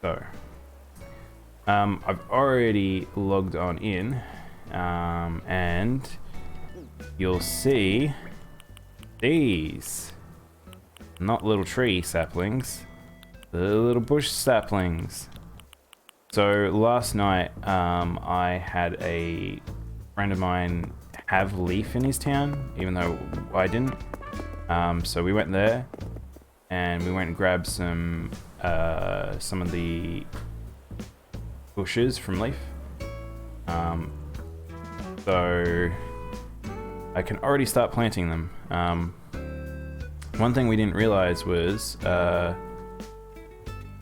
So, I've already logged on in, and you'll see these. Not little tree saplings, the little bush saplings. So last night, I had a friend of mine have Leaf in his town, even though I didn't. So we went there, and we went and grabbed some of the bushes from Leaf. So I can already start planting them. One thing we didn't realize was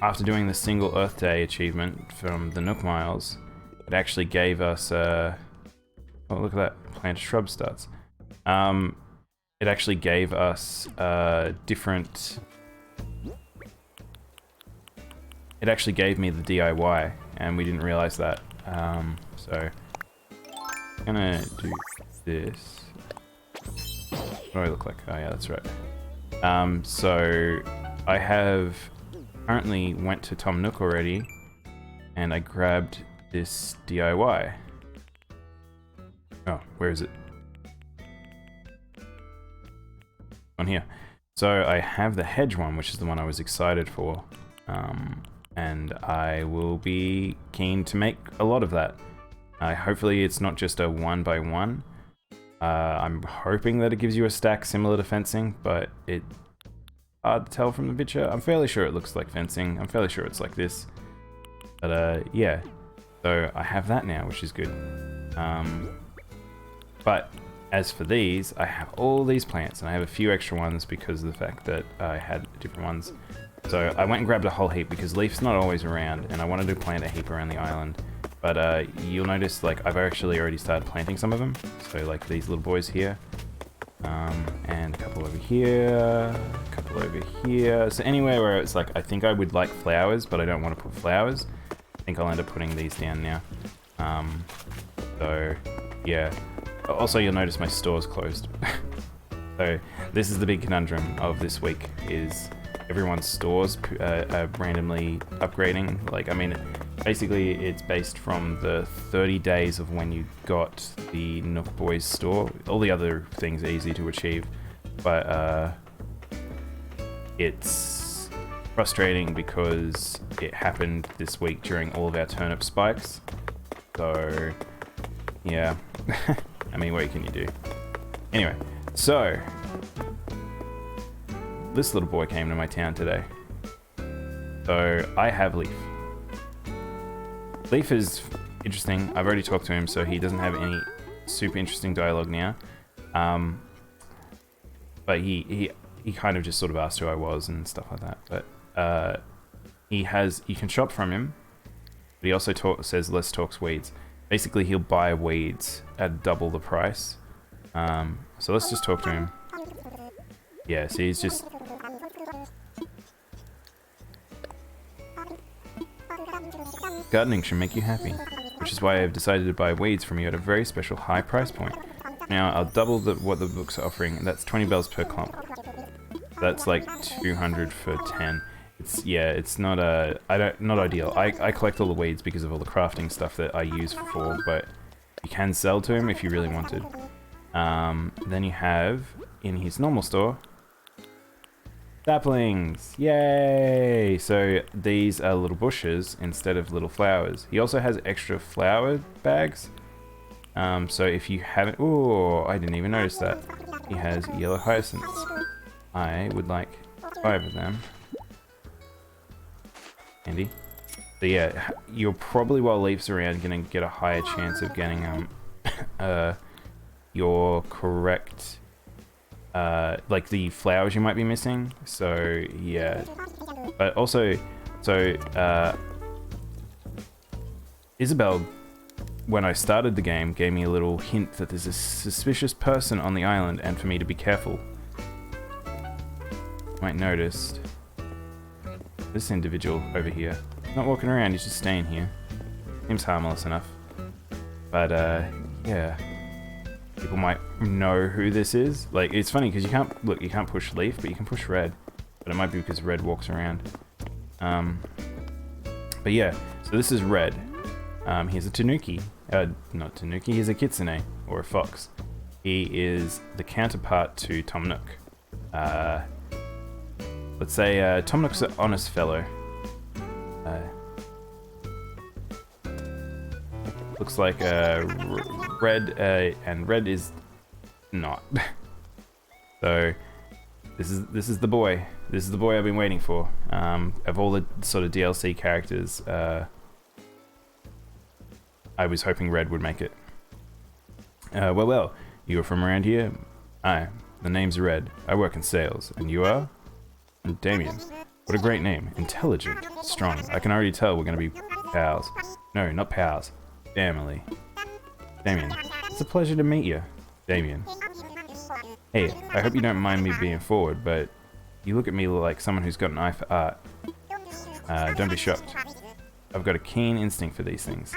after doing the single Earthday achievement from the Nook Miles, it actually gave us oh, look at that, plant a shrub starts. It actually gave us different. It actually gave me the DIY, and we didn't realize that. So I'm gonna do this. What do I look like? Oh yeah, that's right. So I have currently went to Tom Nook already, and I grabbed this DIY. Oh, where is it? On here. So I have the hedge one, which is the one I was excited for, and I will be keen to make a lot of that. Hopefully it's not just a 1x1. I'm hoping that it gives you a stack similar to fencing, but it's hard to tell from the picture. I'm fairly sure it looks like fencing. I'm fairly sure it's like this. But yeah, so I have that now, which is good. But as for these, I have all these plants, and I have a few extra ones because of the fact that I had different ones. So I went and grabbed a whole heap because Leaf's not always around, and I wanted to plant a heap around the island. But you'll notice, like, I've actually already started planting some of them. So, like, these little boys here. And a couple over here. A couple over here. So anywhere where it's like, I think I would like flowers, but I don't want to put flowers. I think I'll end up putting these down now. So, yeah. Also, you'll notice my store's closed. So, this is the big conundrum of this week, is everyone's stores are randomly upgrading. Like, I mean, basically it's based from the 30 days of when you got the Nook Boys store. All the other things are easy to achieve, but it's frustrating because it happened this week during all of our turnip spikes. So, yeah. I mean, what can you do? Anyway, so this little boy came to my town today. So I have Leaf. Leaf is interesting. I've already talked to him, so he doesn't have any super interesting dialogue now. But he kind of just sort of asked who I was and stuff like that. But you can shop from him, but he also says less talks weeds. Basically, he'll buy weeds at double the price. So let's just talk to him. Yeah, so he's just... Gardening should make you happy, which is why I've decided to buy weeds from you at a very special high price point. Now, I'll double what the books are offering, and that's 20 bells per clump. That's like 200 for 10. It's not not ideal. I collect all the weeds because of all the crafting stuff that I use for, but you can sell to him if you really wanted. Then you have, in his normal store, saplings! Yay! So these are little bushes instead of little flowers. He also has extra flower bags. So if you haven't... Oh, I didn't even notice that. He has yellow hyacinths. I would like 5 of them. Handy. So yeah, you're probably, while Leaf's around, gonna get a higher chance of getting your correct... like the flowers you might be missing. So yeah, but also, so Isabel, when I started the game, gave me a little hint that there's a suspicious person on the island and for me to be careful. Might noticed this individual over here. He's not walking around, he's just staying here. Seems harmless enough. But yeah. People might know who this is. Like, it's funny because you can't push Leaf, but you can push Red. But it might be because Red walks around. But yeah, so this is Red. He's a tanuki. Not tanuki, he's a kitsune, or a fox. He is the counterpart to Tom Nook. Let's say Tom Nook's an honest fellow. Looks like Red, and Red is not. So this is the boy. This is the boy I've been waiting for. Of all the sort of DLC characters, I was hoping Red would make it. Well, you are from around here? Aye, the name's Red. I work in sales. And you are? Damien. What a great name. Intelligent. Strong. I can already tell we're gonna be pals. No, not pals. Family. Damien. It's a pleasure to meet you. Damien. Hey, I hope you don't mind me being forward, but you look at me like someone who's got an eye for art. Don't be shocked. I've got a keen instinct for these things.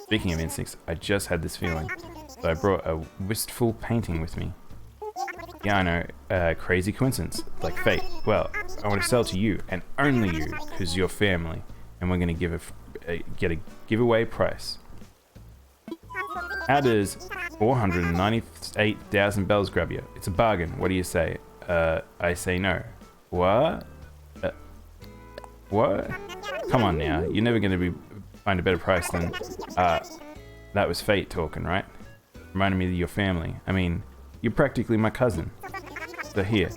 Speaking of instincts, I just had this feeling, so I brought a wistful painting with me. Yeah, I know, crazy coincidence, like fate. Well, I want to sell to you, and only you, because you're family, and we're going to get a giveaway price. How does 498,000 bells grab you? It's a bargain. What do you say? I say no. What? What? Come on now. You're never going to find a better price than... that was fate talking, right? Reminding me of your family. I mean, you're practically my cousin. So here,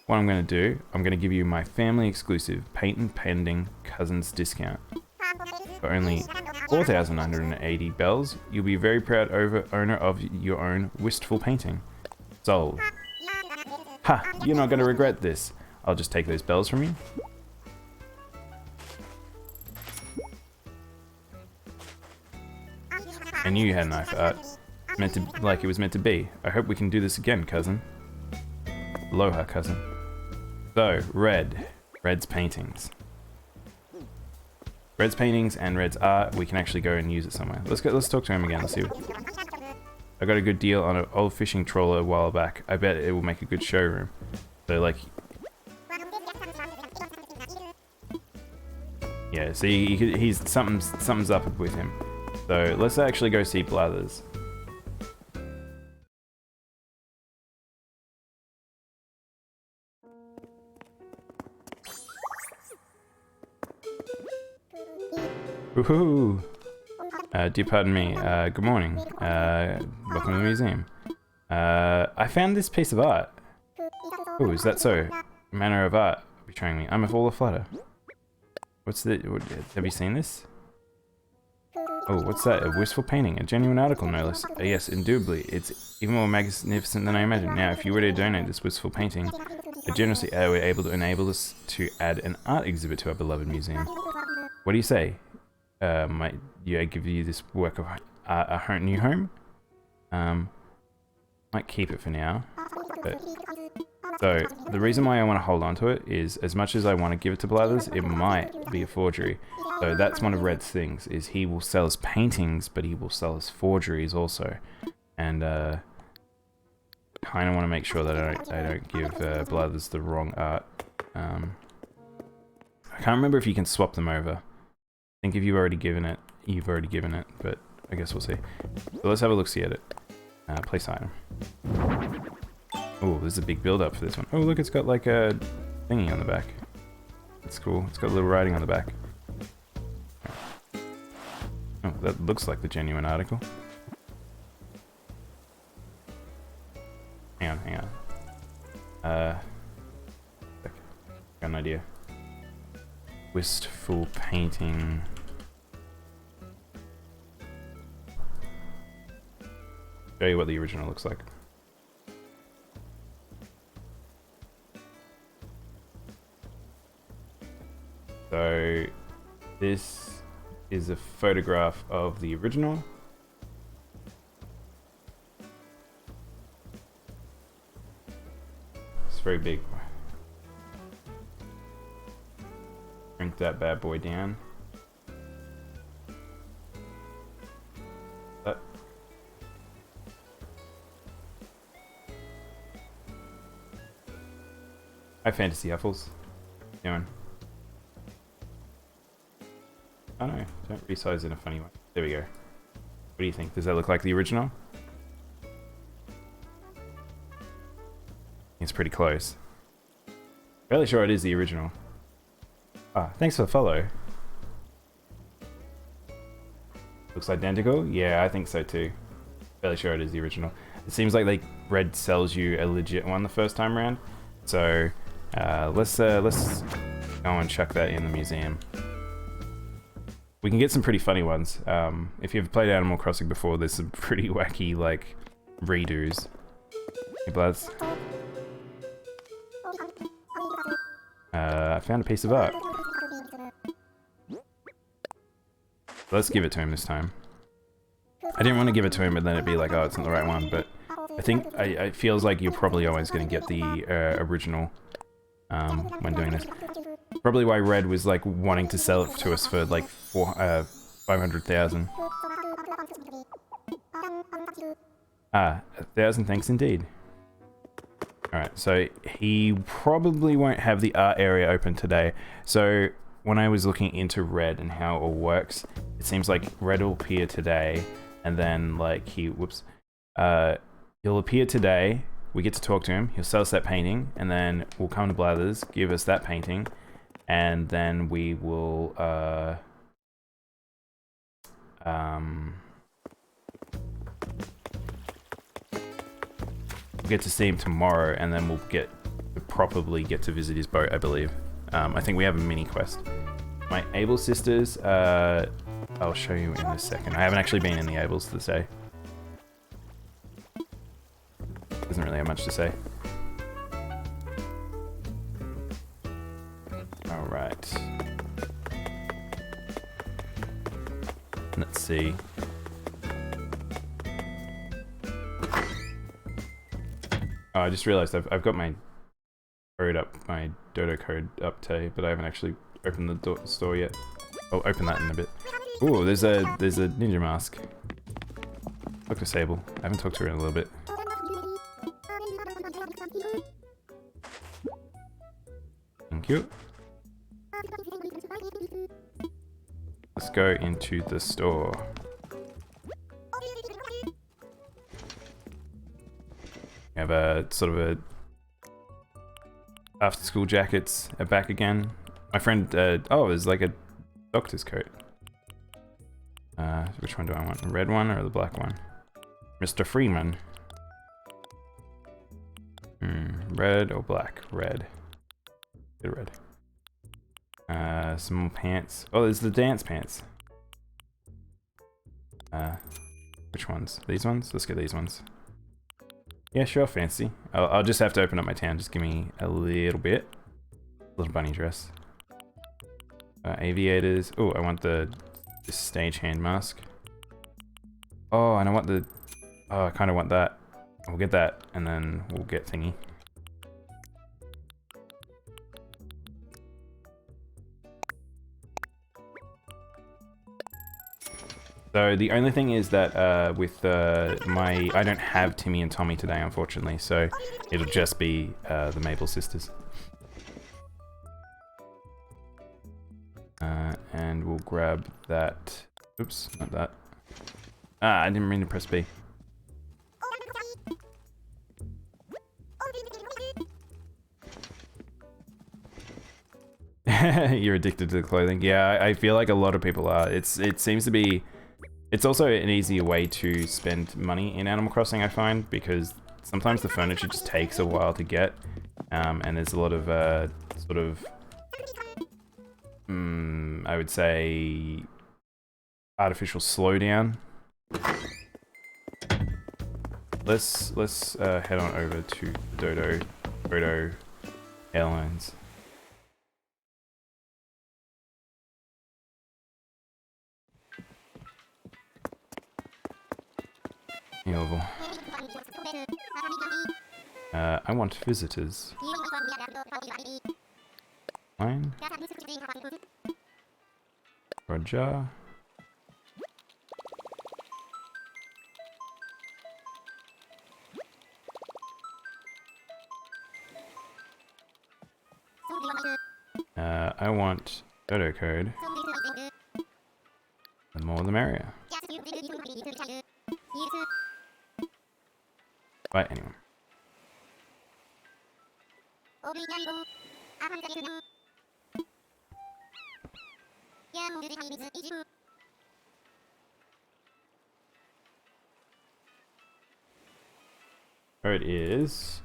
what I'm going to do, I'm going to give you my family exclusive patent pending cousins discount. For only 4,980 bells, you'll be a very proud owner of your own wistful painting. Sold. Ha! You're not going to regret this. I'll just take those bells from you. I knew you had an eye for art. Meant to, like it was meant to be. I hope we can do this again, cousin. Aloha, cousin. So, Red's paintings. Red's paintings and Red's art, we can actually go and use it somewhere. Let's talk to him again, let's see. I got a good deal on an old fishing trawler a while back. I bet it will make a good showroom. So like... Yeah, see, he's something's up with him. So let's actually go see Blathers. Woohoo! Do pardon me. Good morning. Welcome to the museum. I found this piece of art. Oh, is that so? Manner of art betraying me. I'm all aflutter. What's the... Have you seen this? Oh, what's that? A wistful painting. A genuine article, no less. Yes, indubitably. It's even more magnificent than I imagined. Now, if you were to donate this wistful painting, generously we're able to enable us to add an art exhibit to our beloved museum. What do you say? Might I give you this work of art a new home? Might keep it for now. But, so, the reason why I want to hold on to it is, as much as I want to give it to Blathers, it might be a forgery. So that's one of Red's things, is he will sell us paintings, but he will sell us forgeries also. And, kind of want to make sure that I don't give Blathers the wrong art. I can't remember if you can swap them over. I think if you've already given it, but I guess we'll see. So let's have a look-see at it. Place item. Oh, there's a big build-up for this one. Oh, look, it's got like a thingy on the back. That's cool. It's got a little writing on the back. Oh, that looks like the genuine article. Hang on. Got an idea. Wistful painting. Show you what the original looks like. So this is a photograph of the original. It's very big. Shrink that bad boy down. Hi, Fantasy Huffles. How you doing? Oh no, don't resize in a funny way. There we go. What do you think? Does that look like the original? It's pretty close. Fairly sure it is the original. Ah, thanks for the follow. Looks identical? Yeah, I think so too. Fairly sure it is the original. It seems like Red sells you a legit one the first time around. So let's go and chuck that in the museum. We can get some pretty funny ones. If you've played Animal Crossing before, there's some pretty wacky like redos. Hey, Blads. I found a piece of art. Let's give it to him this time. I didn't want to give it to him and then it'd be like, oh, it's not the right one, but I think it feels like you're probably always going to get the original when doing this. Probably why Red was like wanting to sell it to us for like 500,000. Ah, 1,000 thanks indeed. Alright, so he probably won't have the art area open today. So when I was looking into Red and how it all works, it seems like Red will appear today, and then like he'll appear today, we get to talk to him, he'll sell us that painting, and then we'll come to Blathers, give us that painting, and then we will get to see him tomorrow, and then we'll probably get to visit his boat, I believe. I think we have a mini quest. My Able sisters, I'll show you in a second. I haven't actually been in the Ables to say. Doesn't really have much to say. Alright. Let's see. Oh, I just realized I've got my code up, my Dodo code up today, but I haven't actually opened the store yet. I'll open that in a bit. Ooh, there's a ninja mask. Talk to Sable. I haven't talked to her in a little bit. Thank you. Let's go into the store. We have a sort of a after school jackets are back again. My friend, oh, there's like a doctor's coat. Which one do I want? The red one or the black one? Mr. Freeman. Red or black? Red. Get red. Some more pants. Oh, there's the dance pants. Which ones? These ones? Let's get these ones. Yeah, sure, fancy. I'll just have to open up my town. Just give me a little bit. Little bunny dress. Aviators. Oh, I want the stagehand mask. Oh, and I want the... Oh, I kind of want that. We'll get that, and then we'll get thingy. So the only thing is that with I don't have Timmy and Tommy today, unfortunately, so it'll just be the Maple sisters. And we'll grab that. Oops, not that. Ah, I didn't mean to press B. You're addicted to the clothing. Yeah, I feel like a lot of people are. It seems to be... It's also an easier way to spend money in Animal Crossing, I find, because sometimes the furniture just takes a while to get, and there's a lot of sort of, I would say, artificial slowdown. Let's head on over to Dodo Airlines. I want visitors. Fine. Roger. I want Dodo code. more the merrier. Right, anyway. There it is.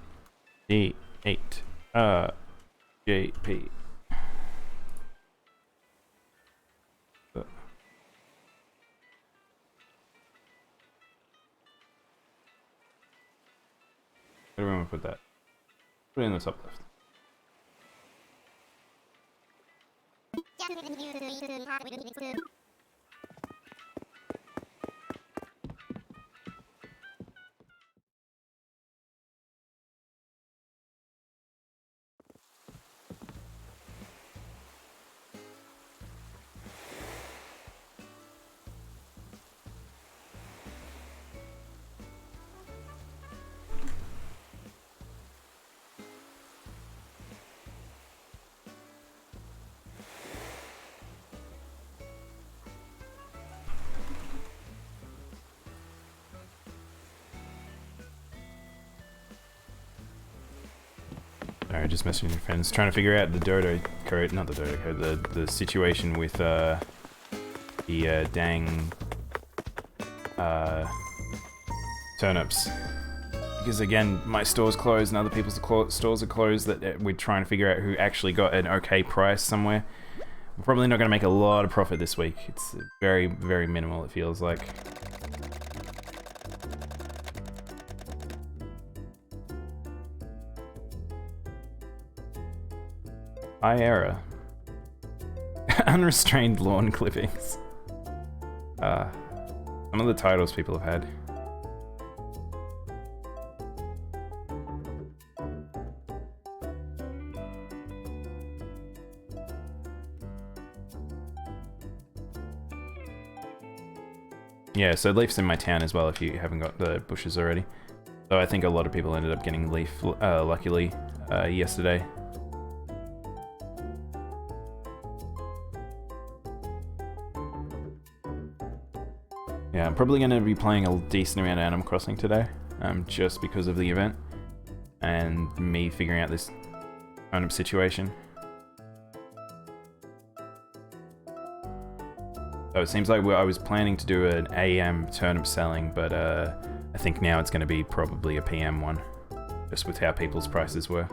D8 JP. Where do we want to put that? Put it in the top left. Sorry, just messaging your friends, trying to figure out the dodo code, not the dodo code, the situation with the dang turnips. Because again, my store's closed and other people's stores are closed, that we're trying to figure out who actually got an okay price somewhere. We're probably not going to make a lot of profit this week. It's very, very minimal, it feels like. High error. Unrestrained lawn clippings. Some of the titles people have had. Yeah, so leaf's in my town as well if you haven't got the bushes already. So I think a lot of people ended up getting leaf, luckily, yesterday. Yeah, I'm probably going to be playing a decent amount of Animal Crossing today, just because of the event and me figuring out this kind of situation. So it seems like I was planning to do an AM turnip selling, but I think now it's going to be probably a PM one, just with how people's prices were.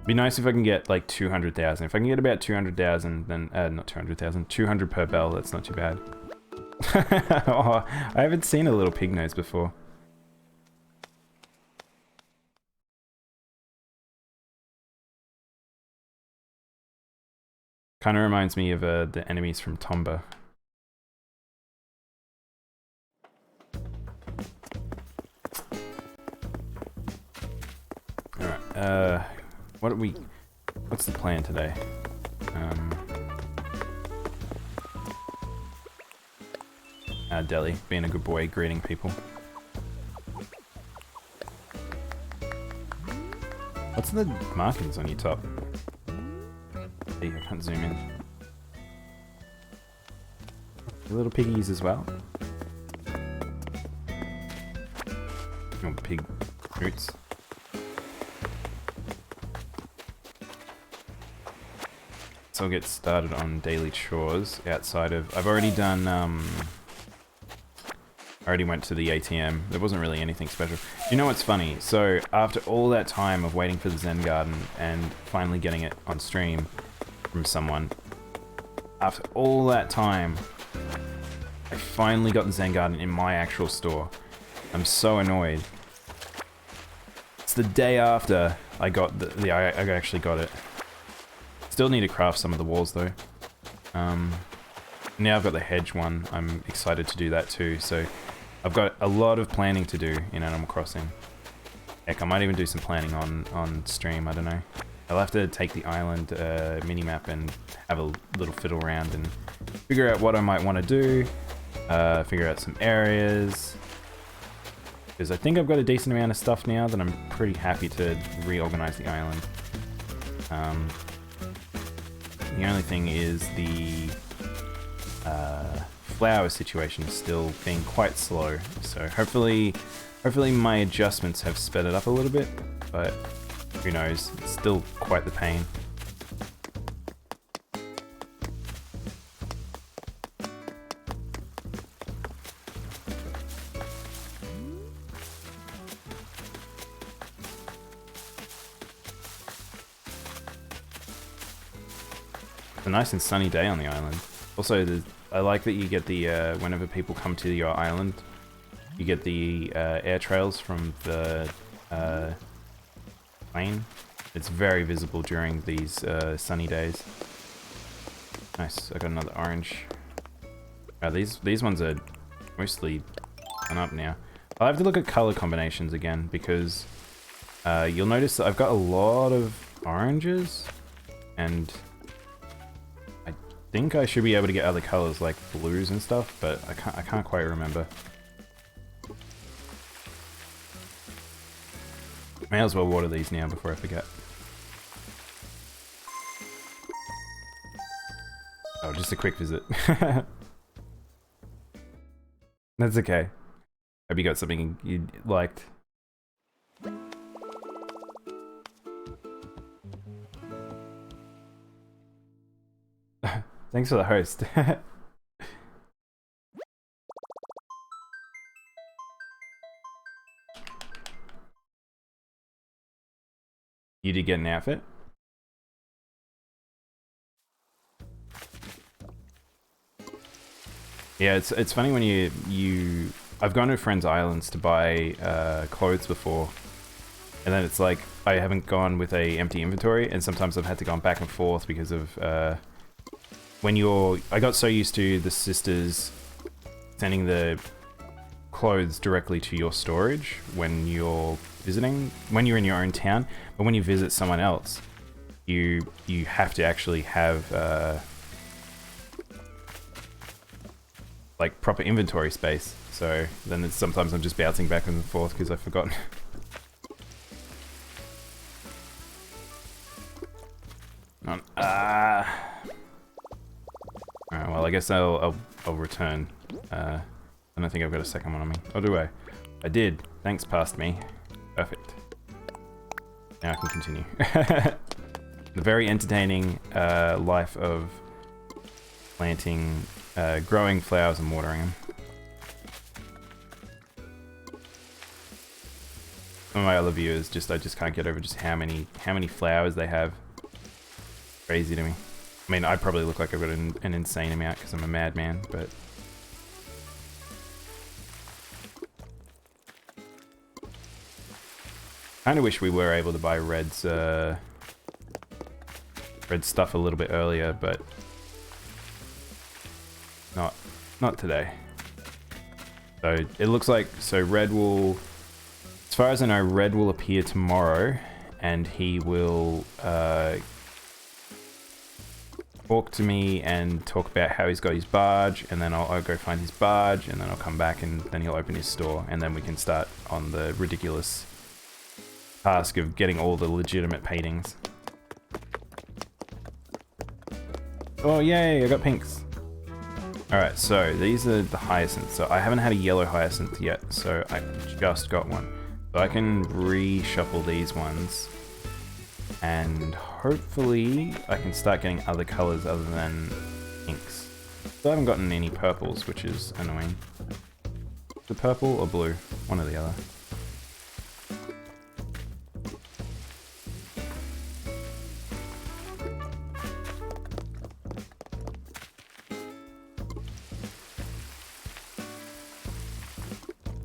Be nice if I can get like 200,000. If I can get about 200,000, then not 200,000, 200 per bell. That's not too bad. Oh, I haven't seen a little pig nose before. Kind of reminds me of the enemies from Tomba. Alright, what's the plan today? Deli, being a good boy, greeting people. What's the markings on your top? I can't zoom in. The little piggies as well. Oh, pig roots. So I'll get started on daily chores outside of... I've already done... I already went to the ATM. There wasn't really anything special. You know what's funny? So after all that time of waiting for the Zen Garden and finally getting it on stream from someone, after all that time, I finally got the Zen Garden in my actual store. I'm so annoyed. It's the day after I got I actually got it. Still need to craft some of the walls though. Now I've got the hedge one. I'm excited to do that too. So I've got a lot of planning to do in Animal Crossing. Heck, I might even do some planning on stream. I don't know. I'll have to take the island minimap and have a little fiddle around and figure out what I might want to do. Figure out some areas. Because I think I've got a decent amount of stuff now that I'm pretty happy to reorganize the island. The only thing is the flower situation is still being quite slow. So hopefully my adjustments have sped it up a little bit, but who knows? It's still quite the pain. It's a nice and sunny day on the island. Also, I like that you get the, whenever people come to your island, you get the air trails from the plane. It's very visible during these sunny days. Nice, I got another orange. These ones are mostly done up now. I'll have to look at color combinations again, because you'll notice that I've got a lot of oranges, and I think I should be able to get other colors like blues and stuff, but I can't quite remember. May as well water these now before I forget. Oh, just a quick visit. That's okay. Hope you got something you liked. Thanks for the host. You did get an outfit? Yeah, it's funny when I've gone to friends' islands to buy clothes before, and then it's like I haven't gone with a empty inventory, and sometimes I've had to go back and forth because of I got so used to the sisters sending the clothes directly to your storage when you're when you're in your own town, but when you visit someone else, you have to actually have like proper inventory space. So then sometimes I'm just bouncing back and forth because I've forgotten. Alright, well, I guess I'll return. I don't think I've got a second one on me. Or do I? I did. Thanks, past me. Perfect. Now I can continue. The very entertaining life of planting, growing flowers and watering them. Some of my other viewers I just can't get over just how many flowers they have. Crazy to me. I mean, I probably look like I've got an insane amount because I'm a madman, but kind of wish we were able to buy red stuff a little bit earlier, but not today. So it looks like red will, as far as I know, red will appear tomorrow, and he will talk to me and talk about how he's got his barge, and then I'll go find his barge, and then I'll come back, and then he'll open his store, and then we can start on the ridiculous task of getting all the legitimate paintings. Oh yay, I got pinks. Alright, so these are the hyacinths. So I haven't had a yellow hyacinth yet, so I just got one. So I can reshuffle these ones, and hopefully I can start getting other colors other than pinks. Still haven't gotten any purples, which is annoying. The purple or blue? One or the other.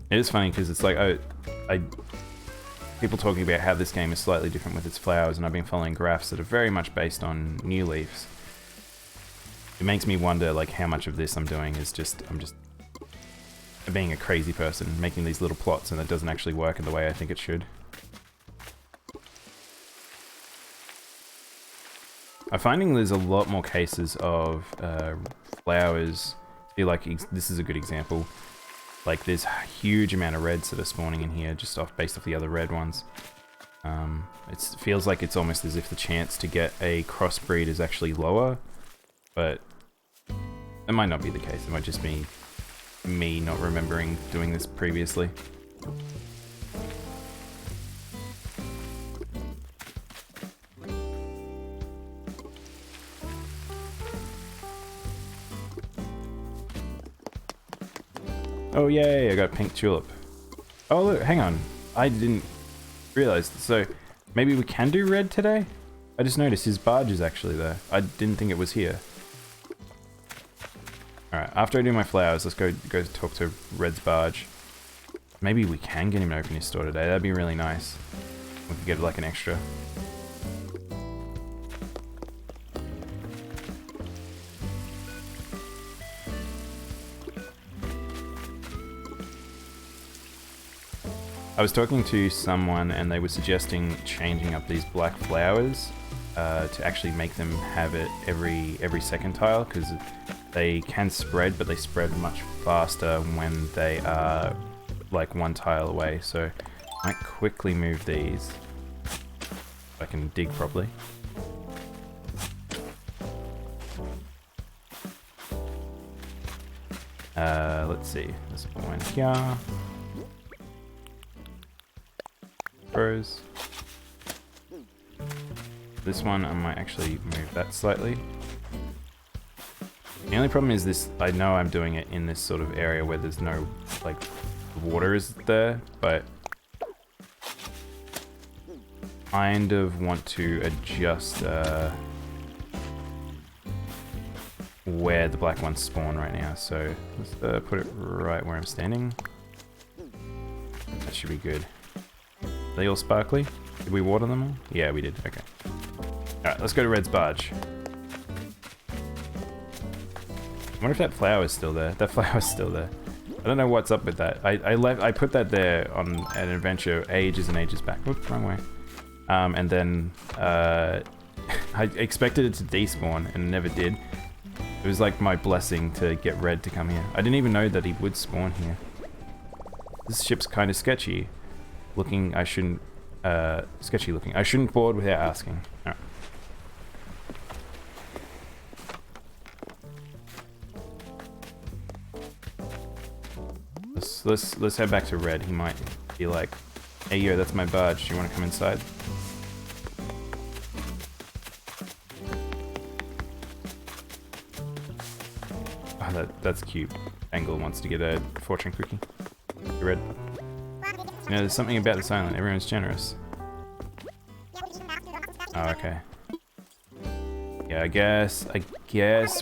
It is funny because it's like people talking about how this game is slightly different with its flowers, and I've been following graphs that are very much based on new leaves. It makes me wonder like how much of this I'm doing is I'm just being a crazy person making these little plots, and it doesn't actually work in the way I think it should. I'm finding there's a lot more cases of flowers. I feel like this is a good example. Like there's a huge amount of reds that are spawning in here just based off the other red ones. It feels like it's almost as if the chance to get a crossbreed is actually lower, but it might not be the case. It might just be me not remembering doing this previously. Oh yay, I got pink tulip. Oh look, hang on. I didn't realize. So maybe we can do red today? I just noticed his barge is actually there. I didn't think it was here. Alright, after I do my flowers, let's go talk to Red's barge. Maybe we can get him to open his store today. That'd be really nice. We could get like an extra. I was talking to someone and they were suggesting changing up these black flowers to actually make them have it every second tile, because they can spread, but they spread much faster when they are like one tile away. So I might quickly move these if I can dig properly. Let's see, let's put one here. This one I might actually move that slightly. The only problem is this, I know I'm doing it in this sort of area where there's no, like, water is there, but kind of want to adjust where the black ones spawn right now. So let's put it right where I'm standing. That should be good. Are they all sparkly? Did we water them all? Yeah, we did. Okay. Alright, let's go to Red's barge. I wonder if that flower's still there. That flower's still there. I don't know what's up with that. I put that there on an adventure ages and ages back. Whoops, wrong way. And then I expected it to despawn and it never did. It was like my blessing to get Red to come here. I didn't even know that he would spawn here. This ship's kind of sketchy looking. I shouldn't sketchy looking. I shouldn't board without asking. All right. Let's head back to Red. He might be like, "Hey yo, that's my barge. Do you want to come inside?" Oh, that's cute. Angle wants to get a fortune cookie. Red. You know, there's something about this island. Everyone's generous. Oh, okay. Yeah, I guess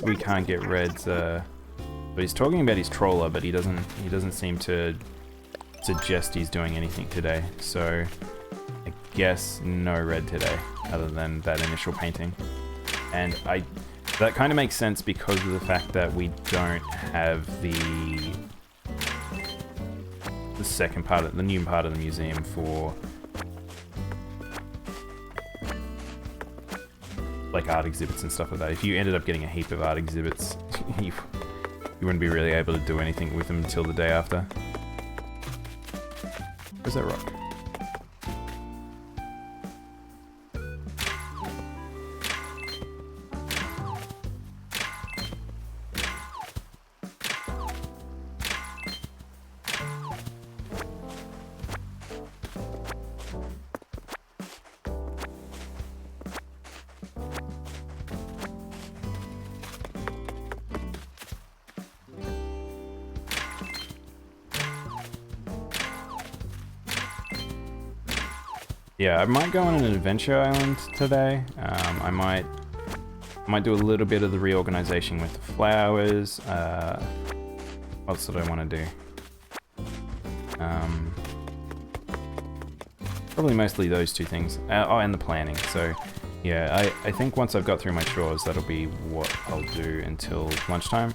we can't get Red's. But he's talking about his trawler, but he doesn't seem to suggest he's doing anything today. So I guess no Red today, other than that initial painting. And that kind of makes sense because of the fact that we don't have the second part of the new part of the museum for like art exhibits and stuff like that. If you ended up getting a heap of art exhibits, you wouldn't be really able to do anything with them until the day after. Where's that rock? Yeah, I might go on an adventure island today. I might do a little bit of the reorganization with the flowers. What else did I want to do? Probably mostly those two things. Oh, and the planning. So, yeah, I think once I've got through my chores, that'll be what I'll do until lunchtime.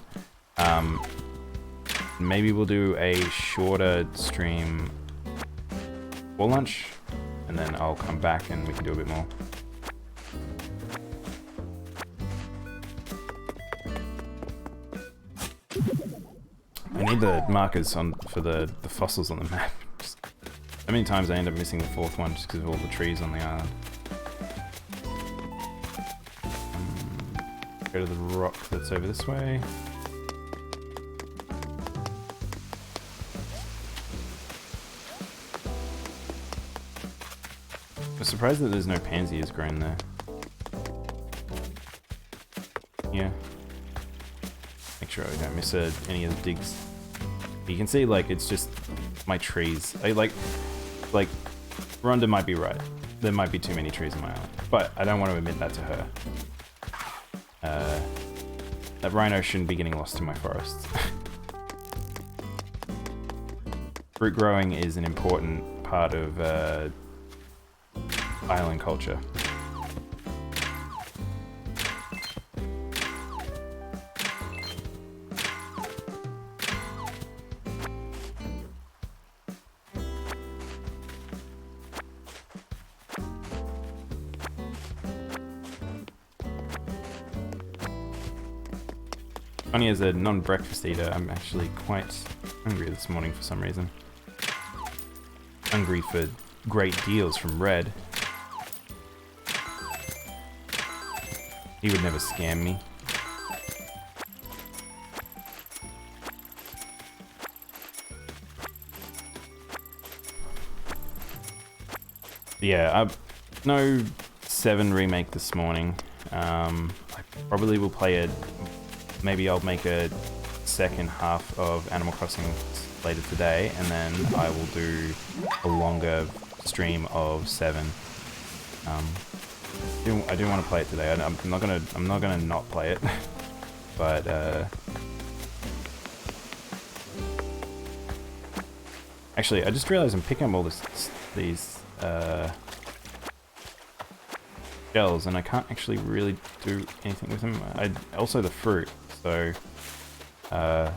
Maybe we'll do a shorter stream for lunch. And then I'll come back and we can do a bit more. I need the markers for the fossils on the map. So many times I end up missing the fourth one just because of all the trees on the island. Go to the rock that's over this way. I'm surprised that there's no pansias grown there. Yeah. Make sure I don't miss any of the digs. You can see, like, it's just my trees. Like, Rhonda might be right. There might be too many trees on my island. But I don't want to admit that to her. That rhino shouldn't be getting lost in my forests. Fruit growing is an important part of island culture. Funny, as a non-breakfast eater, I'm actually quite hungry this morning for some reason. Hungry for great deals from Red. He would never scam me. Yeah, no 7 remake this morning. I probably will play it. Maybe I'll make a second half of Animal Crossing later today, and then I will do a longer stream of 7. I do want to play it today. I'm not gonna not play it, but actually, I just realized I'm picking up all these shells, and I can't actually really do anything with them. Also the fruit. So, yeah.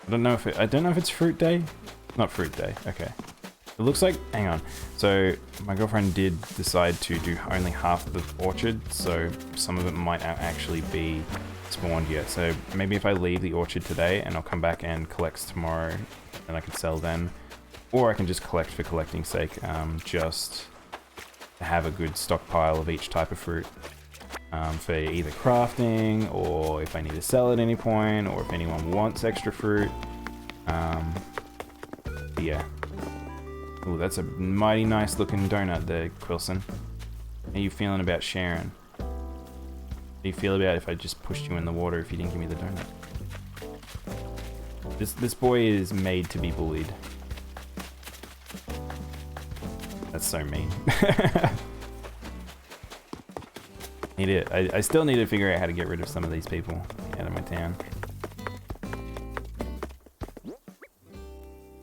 I don't know if it's fruit day. Not fruit day. Okay. It looks like. Hang on. So my girlfriend did decide to do only half of the orchard, so some of it might not actually be spawned yet. So maybe if I leave the orchard today and I'll come back and collect tomorrow, and I can sell then, or I can just collect for collecting's sake, just to have a good stockpile of each type of fruit for either crafting, or if I need to sell at any point, or if anyone wants extra fruit. Yeah. Ooh, that's a mighty nice looking donut there, Quilson. How are you feeling about sharing? How do you feel about if I just pushed you in the water if you didn't give me the donut? This boy is made to be bullied. That's so mean. I still need to figure out how to get rid of some of these people out of my town.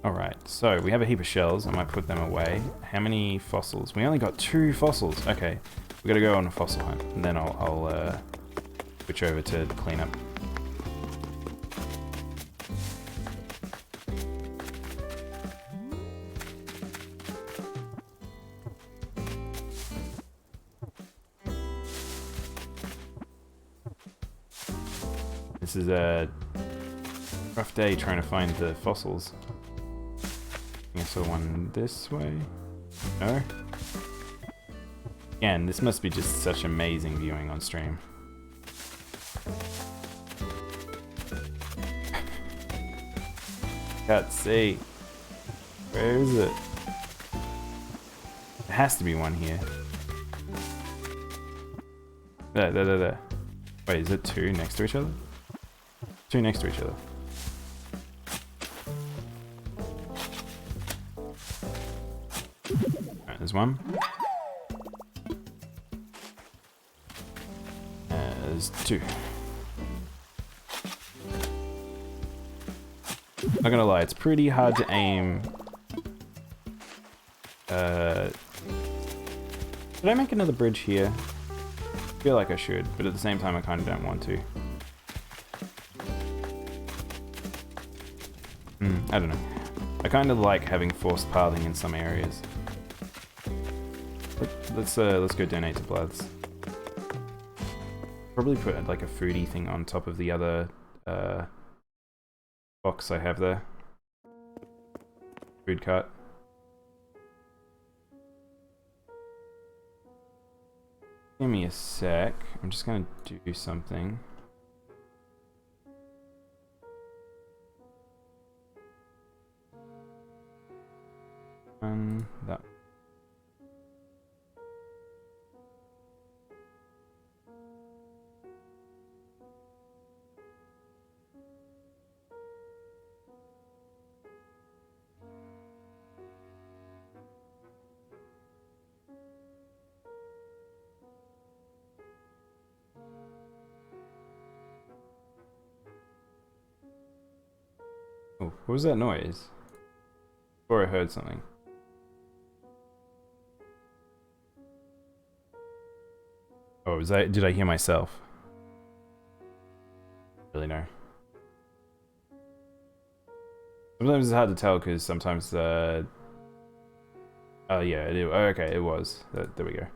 Alright, so we have a heap of shells. I might put them away. How many fossils? We only got 2 fossils. Okay, we gotta go on a fossil hunt, and then I'll switch over to clean up. This is a rough day trying to find the fossils. I saw one this way. No? Again, this must be just such amazing viewing on stream. Can't see. Where is it? There has to be one here. There. Wait, is it 2 next to each other? 2 next to each other. Alright, there's one. There's 2. Not gonna lie, it's pretty hard to aim. Should I make another bridge here? I feel like I should, but at the same time I kind of don't want to. I don't know. I kind of like having forced pathing in some areas. Let's go donate to Bloods. Probably put like a foodie thing on top of the other box I have there. Food cart. Give me a sec. I'm just gonna do something. That. Oh, what was that noise? Or I heard something. Oh, was that? Did I hear myself? Really no. Sometimes it's hard to tell because sometimes oh yeah, it, oh, okay, it was. There we go.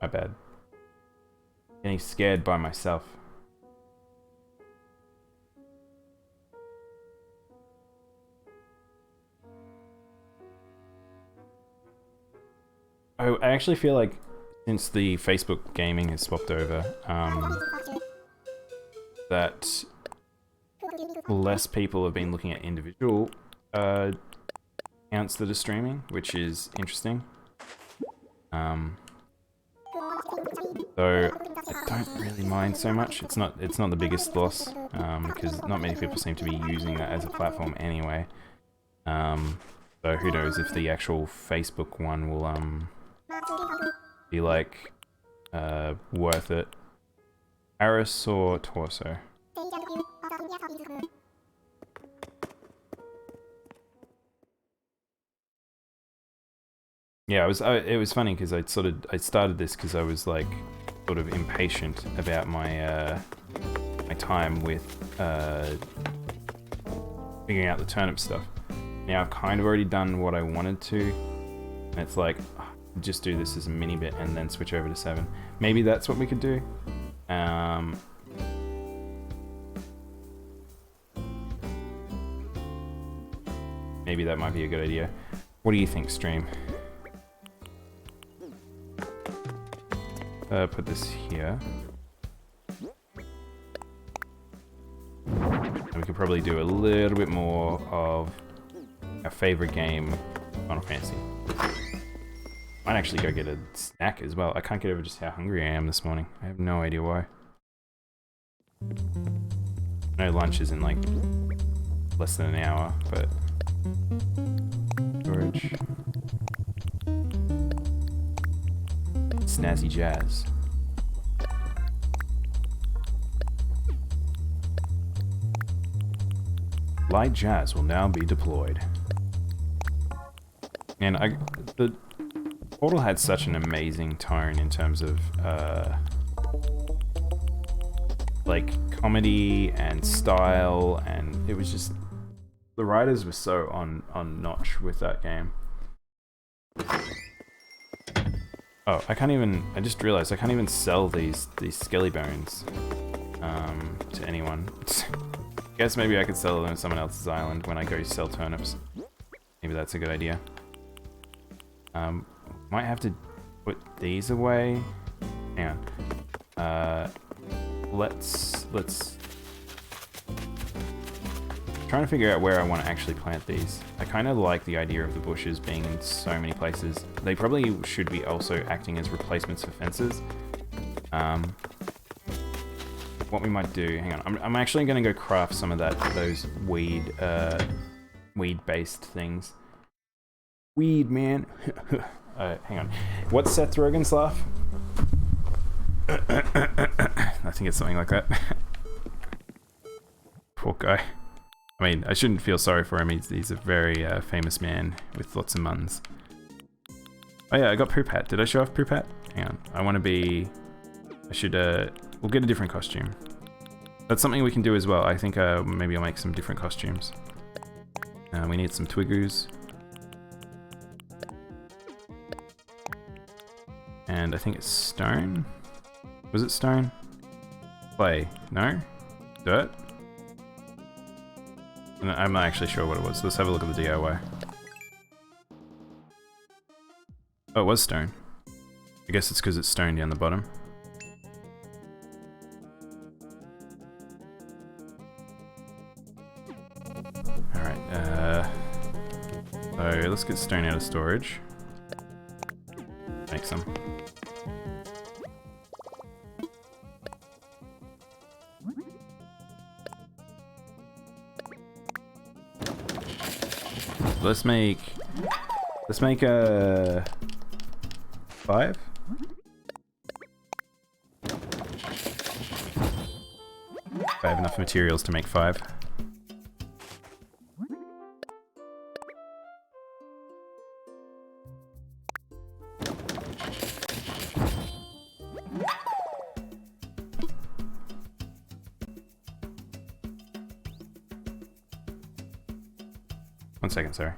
My bad. Getting scared by myself. I actually feel like since the Facebook gaming has swapped over, that less people have been looking at individual accounts that are streaming, which is interesting. So I don't really mind so much. It's not the biggest loss because not many people seem to be using that as a platform anyway. So who knows if the actual Facebook one will be like worth it. Aris or Torso? Yeah, it was funny because I started this because I was like sort of impatient about my my time with figuring out the turnip stuff. Now I've kind of already done what I wanted to, and it's like just do this as a mini bit and then switch over to 7. Maybe that's what we could do. Maybe that might be a good idea. What do you think, stream? Put this here. And we could probably do a little bit more of our favorite game, Final Fantasy. Might actually go get a snack as well. I can't get over just how hungry I am this morning. I have no idea why. I know lunch is in like less than an hour, but storage. Snazzy jazz. Light jazz will now be deployed. And the Portal had such an amazing tone in terms of like comedy and style, and it was just the writers were so on notch with that game. Oh, I just realized I can't even sell these skelly bones to anyone. Guess maybe I could sell them on someone else's island when I go sell turnips. Maybe that's a good idea. Might have to put these away. Hang on. Let's trying to figure out where I want to actually plant these. I kind of like the idea of the bushes being in so many places. They probably should be also acting as replacements for fences. What we might do, hang on, I'm actually going to go craft some of those weed-based things. Weed, man. Hang on. What's Seth Rogen's laugh? I think it's something like that. Poor guy. I mean, I shouldn't feel sorry for him. He's a very famous man with lots of muns. Oh yeah, I got Poop Hat. Did I show off Poop Hat? Hang on. I want to be... I should... We'll get a different costume. That's something we can do as well. I think maybe I'll make some different costumes. We need some Twiggoos. And I think it's stone. Was it stone? Clay. No? Dirt? And I'm not actually sure what it was. Let's have a look at the DIY. Oh, it was stone. I guess it's because it's stone down the bottom. Alright, so let's get stone out of storage. Make some. Let's make a 5. I have enough materials to make 5. One second, sorry.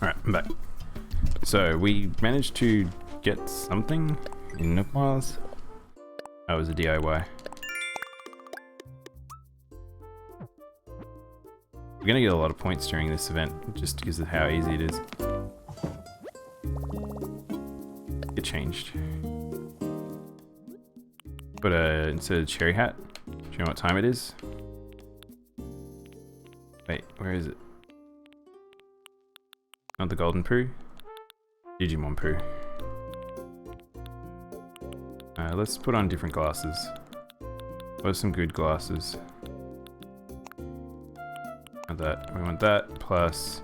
Alright, I'm back. So, we managed to get something in Nook Miles. That was a DIY. We're gonna get a lot of points during this event, just because of how easy it is. It changed. But instead of cherry hat, do you know what time it is? Wait, where is it? Not the golden poo? Digimon poo. Let's put on different glasses. What are some good glasses? That. We want that plus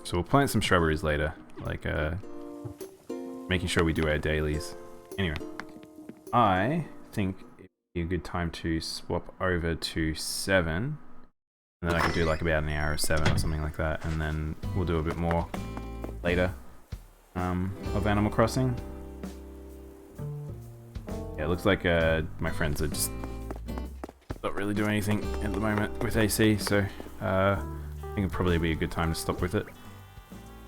so we'll plant some shrubberies later, like making sure we do our dailies. Anyway, I think it'd be a good time to swap over to 7. And then I can do like about an hour of 7 or something like that, and then we'll do a bit more later of Animal Crossing. Yeah, it looks like my friends are just not really doing anything at the moment with AC, so I think it'd probably be a good time to stop with it.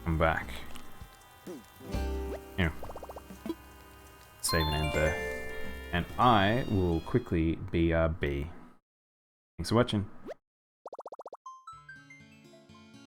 I'm back. Yeah. Save and end there. And I will quickly BRB. Thanks for watching.